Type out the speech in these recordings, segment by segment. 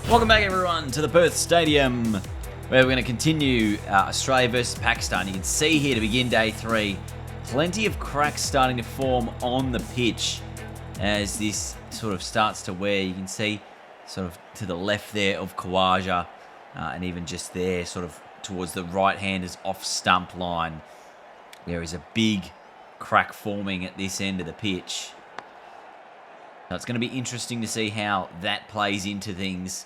Welcome back, everyone, to the Perth Stadium, where we're going to continue Australia versus Pakistan. You can see here to begin day 3, plenty of cracks starting to form on the pitch as this sort of starts to wear. You can see sort of to the left there of Khawaja, and even just there sort of towards the right-handers off stump line. There is a big crack forming at this end of the pitch. So it's going to be interesting to see how that plays into things,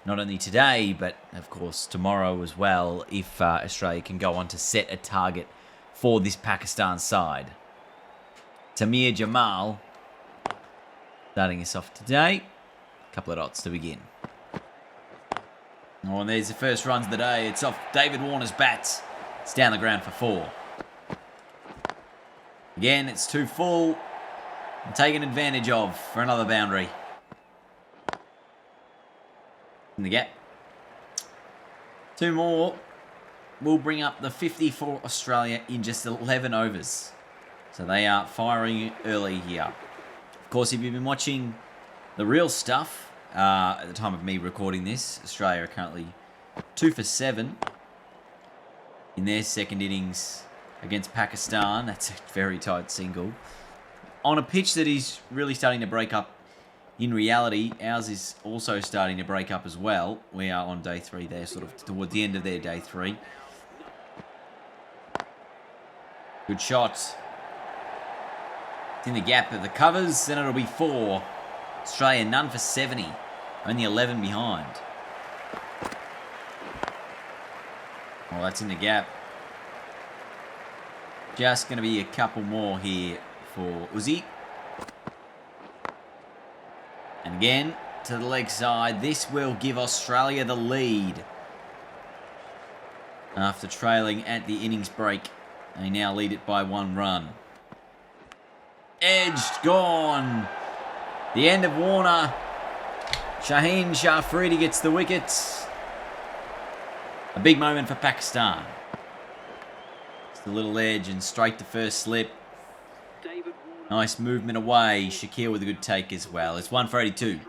not only today, but of course tomorrow as well, if Australia can go on to set a target for this Pakistan side. Tamir Jamal starting us off today. A couple of dots to begin. Oh, and there's the first runs of the day. It's off David Warner's bats. It's down the ground for 4. Again, it's too full and taken advantage of for another boundary. In the gap. 2 more will bring up the 50 for Australia in just 11 overs. So they are firing early here. Of course, if you've been watching the real stuff, at the time of me recording this, Australia are currently 2 for 7 in their second innings against Pakistan. That's a very tight single. On a pitch that is really starting to break up. In reality, ours is also starting to break up as well. We are on day 3 there, sort of toward the end of their day 3. Good shot. It's in the gap of the covers, then it'll be 4. Australia none for 70. Only 11 behind. Well, that's in the gap. Just going to be a couple more here for Uzi. And again, to the leg side. This will give Australia the lead. After trailing at the innings break, they now lead it by 1 run. Edged, gone. The end of Warner. Shaheen Shafridi gets the wickets. A big moment for Pakistan. It's the little edge and straight to first slip. Nice movement away. Shakir with a good take as well. It's 1 for 82.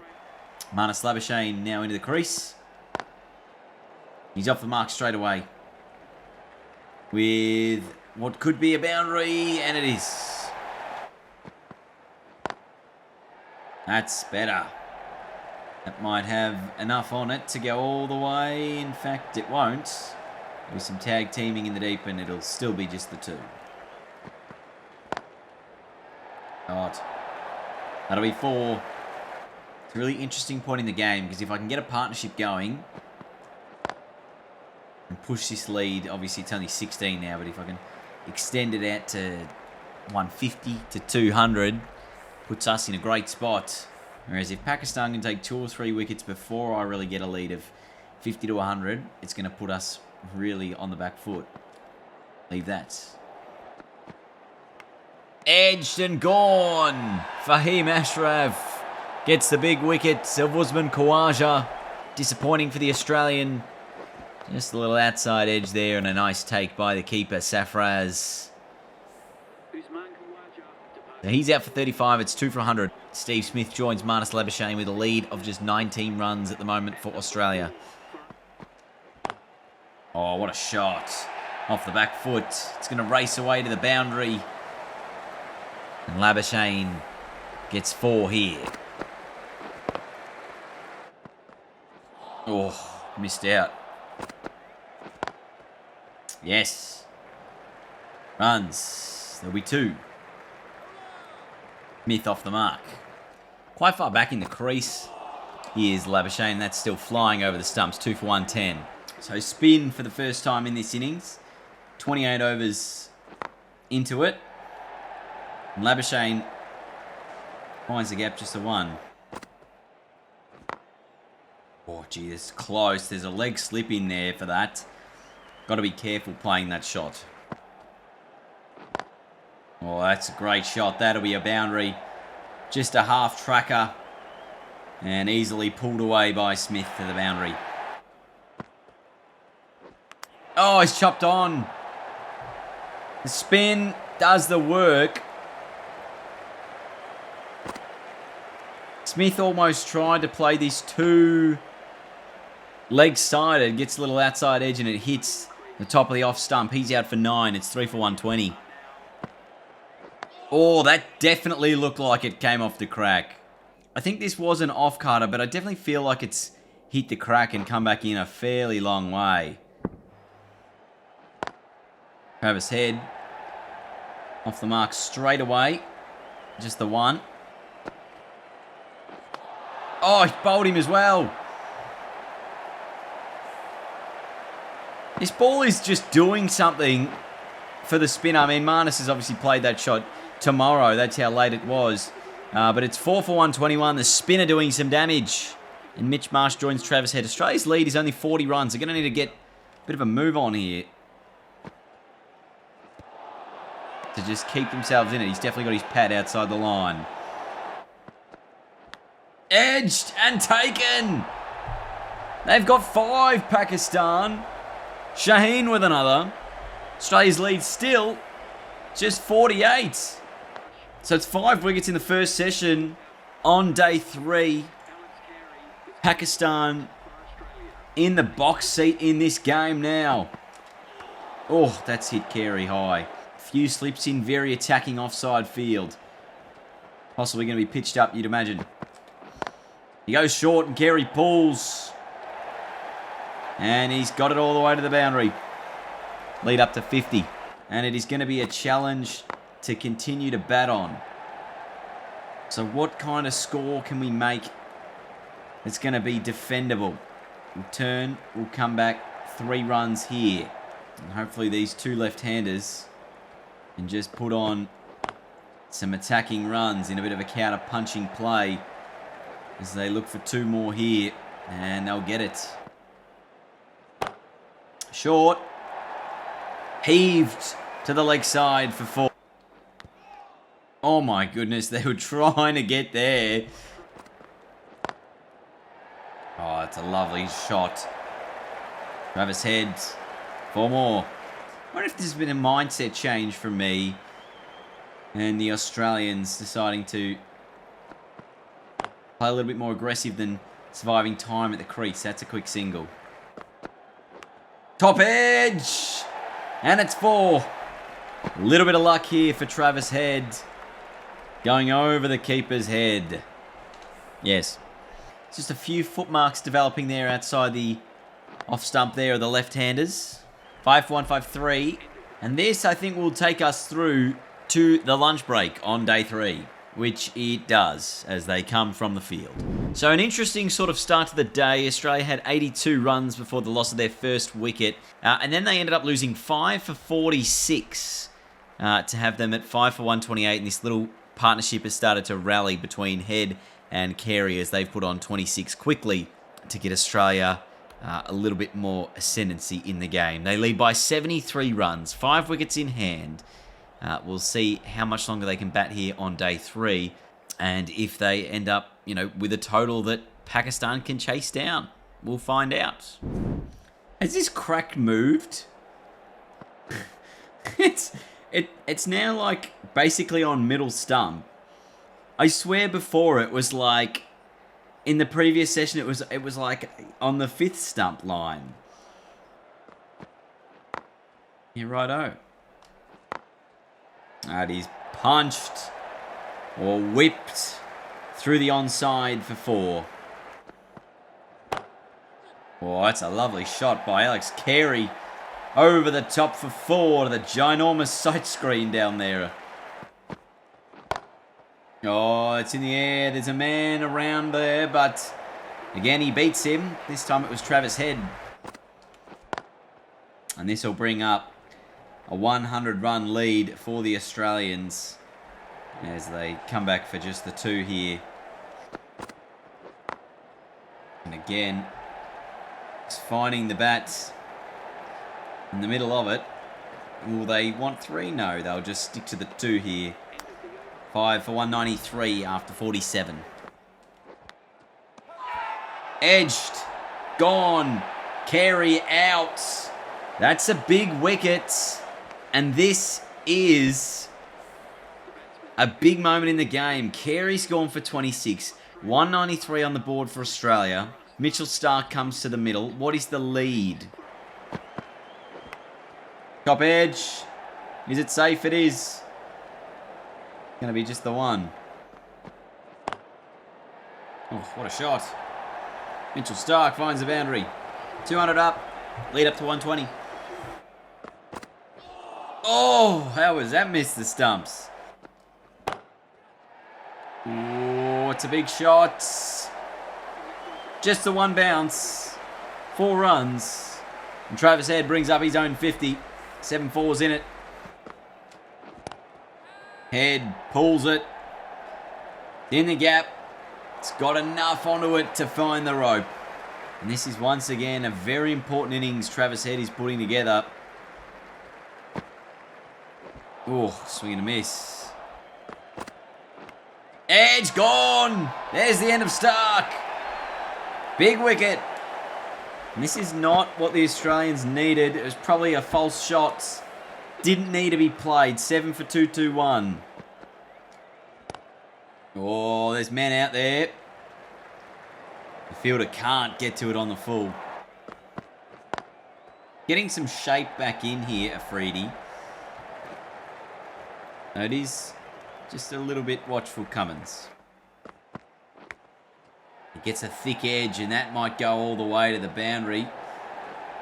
Marnus Labuschagne now into the crease. He's off the mark straight away. With what could be a boundary, and it is. That's better. That might have enough on it to go all the way. In fact, it won't. With some tag teaming in the deep, and it'll still be just the 2. God. That'll be 4. It's a really interesting point in the game, because if I can get a partnership going and push this lead, obviously it's only 16 now, but if I can extend it out to 150 to 200, puts us in a great spot. Whereas if Pakistan can take 2 or 3 wickets before I really get a lead of 50 to 100, it's going to put us really on the back foot. Leave that. Edged and gone. Fahim Ashraf gets the big wicket of Usman Khawaja. Disappointing for the Australian. Just a little outside edge there and a nice take by the keeper, Safraz. So he's out for 35. It's 2 for 100. Steve Smith joins Marnus Labuschagne with a lead of just 19 runs at the moment for Australia. Oh, what a shot. Off the back foot. It's going to race away to the boundary. And Labuschagne gets 4 here. Oh, missed out. Yes. Runs. There'll be 2. Smith off the mark. Quite far back in the crease. Here's Labuschagne. That's still flying over the stumps. 2 for 110. So spin for the first time in this innings. 28 overs into it. And Labuschagne finds the gap just a 1. Oh, gee, that's close. There's a leg slip in there for that. Got to be careful playing that shot. Oh, that's a great shot. That'll be a boundary. Just a half tracker. And easily pulled away by Smith to the boundary. Oh, he's chopped on. The spin does the work. Smith almost tried to play this too Leg sided, gets a little outside edge and it hits the top of the off stump. He's out for 9. It's 3 for 120. Oh, that definitely looked like it came off the crack. I think this was an off cutter, but I definitely feel like it's hit the crack and come back in a fairly long way. Travis Head. Off the mark straight away. Just the one. Oh, he bowled him as well. This ball is just doing something for the spinner. I mean, Marnus has obviously played that shot tomorrow. That's how late it was. But it's 4 for 121. The spinner doing some damage. And Mitch Marsh joins Travis Head. Australia's lead is only 40 runs. They're going to need to get a bit of a move on here to just keep themselves in it. He's definitely got his pad outside the line. Edged and taken. They've got 5, Pakistan. Shaheen with another. Australia's lead still just 48. So it's 5 wickets in the first session on day 3. Pakistan in the box seat in this game now. Oh, that's hit Carey high. Few slips in very attacking offside field. Possibly going to be pitched up, you'd imagine. He goes short and Carey pulls. And he's got it all the way to the boundary. Lead up to 50. And it is going to be a challenge to continue to bat on. So what kind of score can we make that's going to be defendable? We'll turn, we'll come back 3 runs here. And hopefully these 2 left-handers can just put on some attacking runs in a bit of a counter-punching play as they look for 2 more here. And they'll get it. Short. Heaved to the leg side for 4. Oh my goodness, they were trying to get there. Oh, it's a lovely shot. Travis Head. 4 more. I wonder if there's been a mindset change from me and the Australians deciding to play a little bit more aggressive than surviving time at the crease. That's a quick single. Top edge! And it's 4. A little bit of luck here for Travis Head. Going over the keeper's head. Yes. Just a few footmarks developing there outside the off stump there of the left-handers. 5 for 153. And this, I think, will take us through to the lunch break on day 3. Which it does, as they come from the field. So an interesting sort of start to the day. Australia had 82 runs before the loss of their first wicket. And then they ended up losing 5 for 46 to have them at 5 for 128. And this little partnership has started to rally between Head and Carey as they've put on 26 quickly to get Australia a little bit more ascendancy in the game. They lead by 73 runs, 5 wickets in hand. We'll see how much longer they can bat here on day 3 and if they end up, with a total that Pakistan can chase down. We'll find out. Has this crack moved? It's now like basically on middle stump. I swear before it was like in the previous session it was like on the 5th stump line. Yeah, righto. And he's punched or whipped through the onside for 4. Oh, that's a lovely shot by Alex Carey over the top for 4 to the ginormous sight screen down there. Oh, it's in the air. There's a man around there, but again, he beats him. This time it was Travis Head. And this will bring up a 100-run lead for the Australians as they come back for just the 2 here. And again, it's finding the bats in the middle of it. Will they want 3? No, they'll just stick to the 2 here. 5 for 193 after 47. Edged. Gone. Carey out. That's a big wicket. And this is a big moment in the game. Carey's gone for 26. 193 on the board for Australia. Mitchell Starc comes to the middle. What is the lead? Top edge. Is it safe? It is. Going to be just the one. Oh, what a shot. Mitchell Starc finds the boundary. 200 up. Lead up to 120. Oh, how was that missed the stumps? Oh, it's a big shot. Just the one bounce. 4 runs. And Travis Head brings up his own 50. 7-4's in it. Head pulls it. In the gap. It's got enough onto it to find the rope. And this is once again a very important innings Travis Head is putting together. Oh, swing and a miss. Edge gone. There's the end of Starc. Big wicket. And this is not what the Australians needed. It was probably a false shot. Didn't need to be played. 7 for 221. Oh, there's men out there. The fielder can't get to it on the full. Getting some shape back in here, Afridi. It is just a little bit watchful Cummins. He gets a thick edge and that might go all the way to the boundary.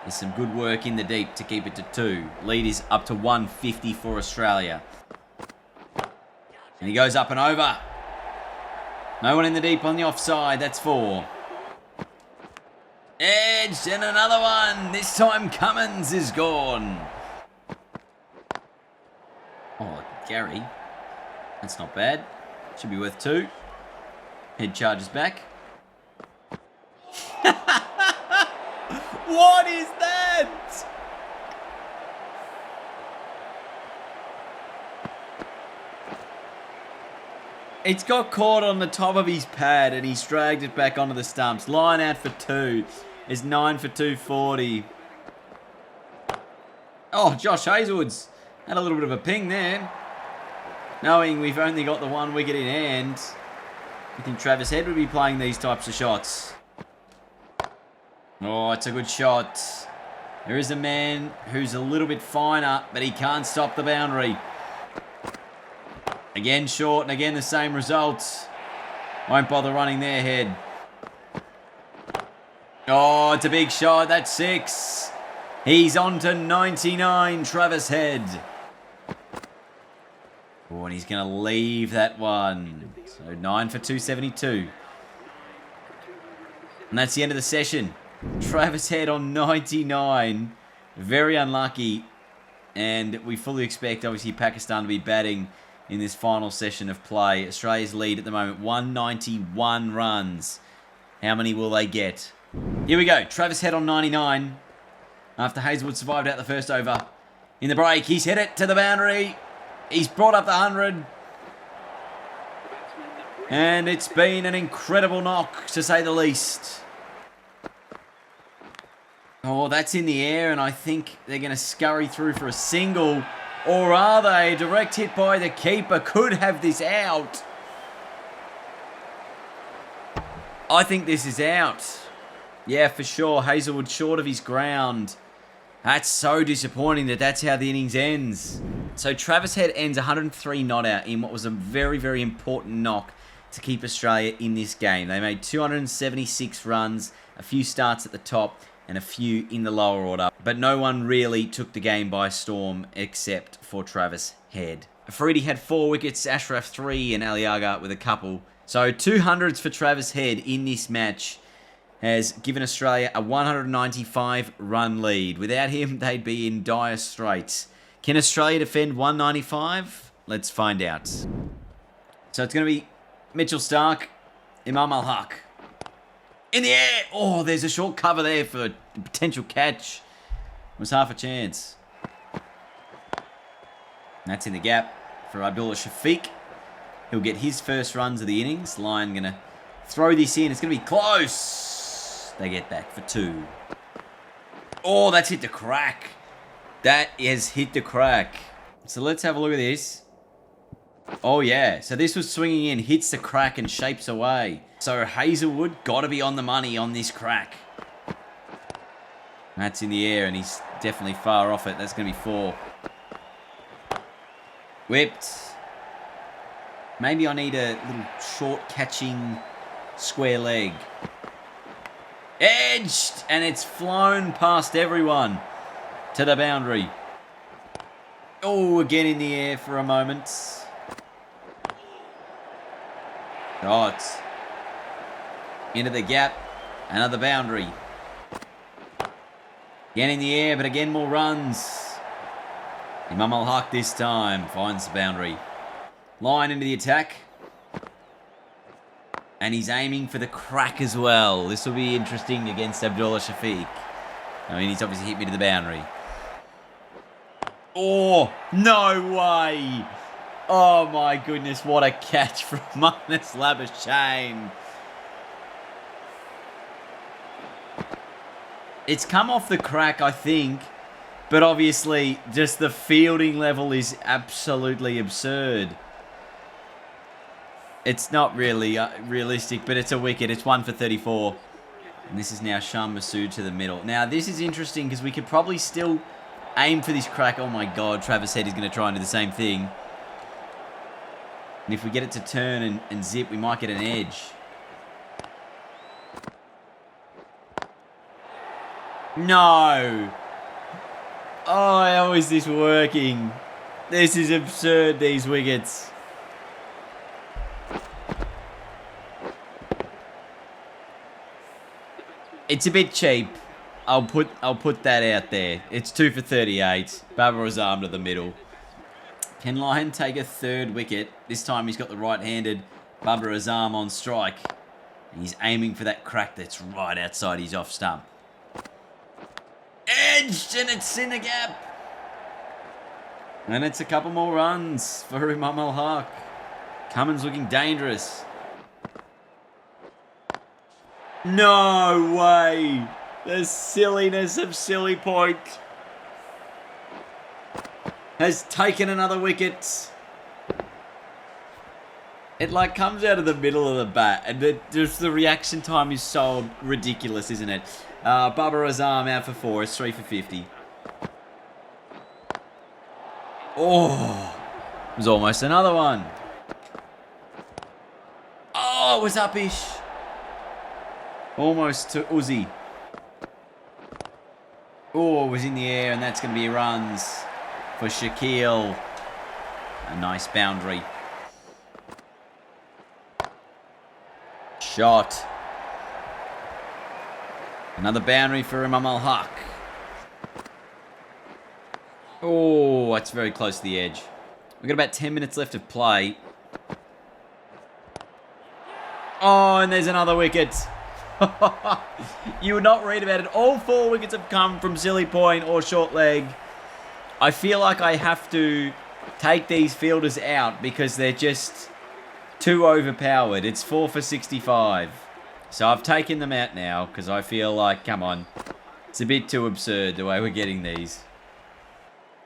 There's some good work in the deep to keep it to 2. Lead is up to 150 for Australia. And he goes up and over. No one in the deep on the offside. That's 4. Edge and another one. This time Cummins is gone. Oh, Gary. That's not bad. Should be worth 2. Head charges back. What is that? It's got caught on the top of his pad and he's dragged it back onto the stumps. Line out for 2. It's 9 for 240. Oh, Josh Hazlewood's had a little bit of a ping there. Knowing we've only got the 1 wicket in hand, I think Travis Head would be playing these types of shots. Oh, it's a good shot. There is a man who's a little bit finer, but he can't stop the boundary. Again short, and again the same result. Won't bother running their Head. Oh, it's a big shot. That's 6. He's on to 99, Travis Head. Oh, and he's going to leave that one. So 9 for 272. And that's the end of the session. Travis Head on 99. Very unlucky. And we fully expect, obviously, Pakistan to be batting in this final session of play. Australia's lead at the moment, 191 runs. How many will they get? Here we go. Travis Head on 99. After Hazlewood survived out the first over. In the break, he's hit it to the boundary. He's brought up the 100. And it's been an incredible knock, to say the least. Oh, that's in the air, and I think they're going to scurry through for a single. Or are they? A direct hit by the keeper could have this out. I think this is out. Yeah, for sure. Hazlewood short of his ground. That's so disappointing that that's how the innings ends. So Travis Head ends 103 not out in what was a very, very important knock to keep Australia in this game. They made 276 runs, a few starts at the top, and a few in the lower order. But no one really took the game by storm except for Travis Head. Afridi had 4 wickets, Ashraf 3, and Aliaga with a couple. So 200s for Travis Head in this match has given Australia a 195 run lead. Without him, they'd be in dire straits. Can Australia defend 195? Let's find out. So it's going to be Mitchell Starc, Imam Al-Haq. In the air! Oh, there's a short cover there for a potential catch. It was half a chance. And that's in the gap for Abdullah Shafiq. He'll get his first runs of the innings. Lyon going to throw this in. It's going to be close. They get back for 2. Oh, that's hit the crack. That has hit the crack. So let's have a look at this. Oh, yeah. So this was swinging in, hits the crack and shapes away. So Hazelwood got to be on the money on this crack. That's in the air, and he's definitely far off it. That's going to be 4. Whipped. Maybe I need a little short catching square leg. Edged! And it's flown past everyone to the boundary. Oh, again in the air for a moment. Shot. Into the gap. Another boundary. Again in the air, but again more runs. Imam Al-Haq this time finds the boundary. Lyon into the attack. And he's aiming for the crack as well. This will be interesting against Abdullah Shafiq. I mean, he's obviously hit me to the boundary. Oh, no way. Oh, my goodness. What a catch from Marnus Labuschagne. It's come off the crack, I think. But obviously, just the fielding level is absolutely absurd. It's not really realistic, but it's a wicket. It's 1 for 34. And this is now Shan Masood to the middle. Now, this is interesting because we could probably still aim for this crack. Oh, my God. Travis Head is going to try and do the same thing. And if we get it to turn and zip, we might get an edge. No. Oh, how is this working? This is absurd, these wickets. It's a bit cheap. I'll put that out there. It's 2 for 38. Babar Azam to the middle. Can Lyon take a third wicket? This time he's got the right-handed Babar Azam on strike. He's aiming for that crack that's right outside his off stump. Edged, and it's in the gap. And it's a couple more runs for Imam Al-Haq. Cummins looking dangerous. No way. The silliness of Silly Point has taken another wicket. It like comes out of the middle of the bat, and just the reaction time is so ridiculous, isn't it? Babar Azam out for 4. It's 3 for 50. Oh, it was almost another one. Oh, it was uppish. Almost to Uzi. Oh, it was in the air, and that's going to be runs for Shaquille. A nice boundary. Shot. Another boundary for Imam Al-Haq. Oh, that's very close to the edge. We've got about 10 minutes left of play. Oh, and there's another wicket. You would not read about it. All 4 wickets have come from Silly Point or short leg. I feel like I have to take these fielders out because they're just too overpowered. It's 4 for 65. So I've taken them out now because I feel like, come on, it's a bit too absurd the way we're getting these.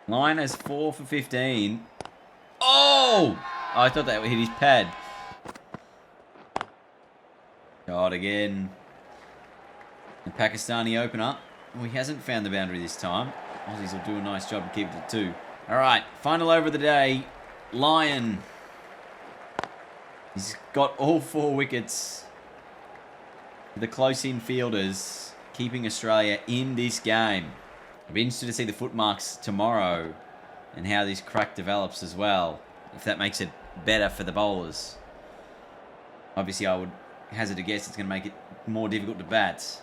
Lyon has 4 for 15. Oh! I thought that would hit his pad. Shot again. The Pakistani opener. Well, he hasn't found the boundary this time. Aussies will do a nice job to keep it at 2. Alright, final over of the day. Lyon. He's got all 4 wickets. The close-in fielders keeping Australia in this game. I'll be interested to see the footmarks tomorrow and how this crack develops as well. If that makes it better for the bowlers. Obviously, I would hazard a guess it's going to make it more difficult to bat.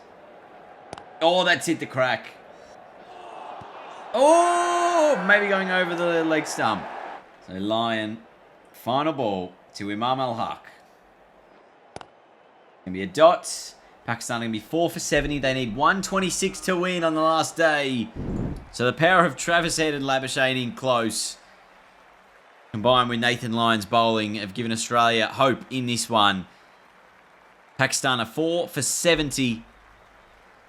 Oh, that's hit the crack. Oh, maybe going over the leg stump. So Lyon, final ball to Imam Al-Haq. Going to be a dot. Pakistan going to be 4 for 70. They need 126 to win on the last day. So the power of Travis Head and Labuschagne in close, combined with Nathan Lyon's bowling, have given Australia hope in this one. Pakistan are 4 for 70,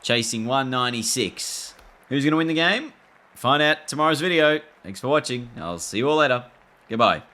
chasing 196. Who's going to win the game? Find out tomorrow's video. Thanks for watching. I'll see you all later. Goodbye.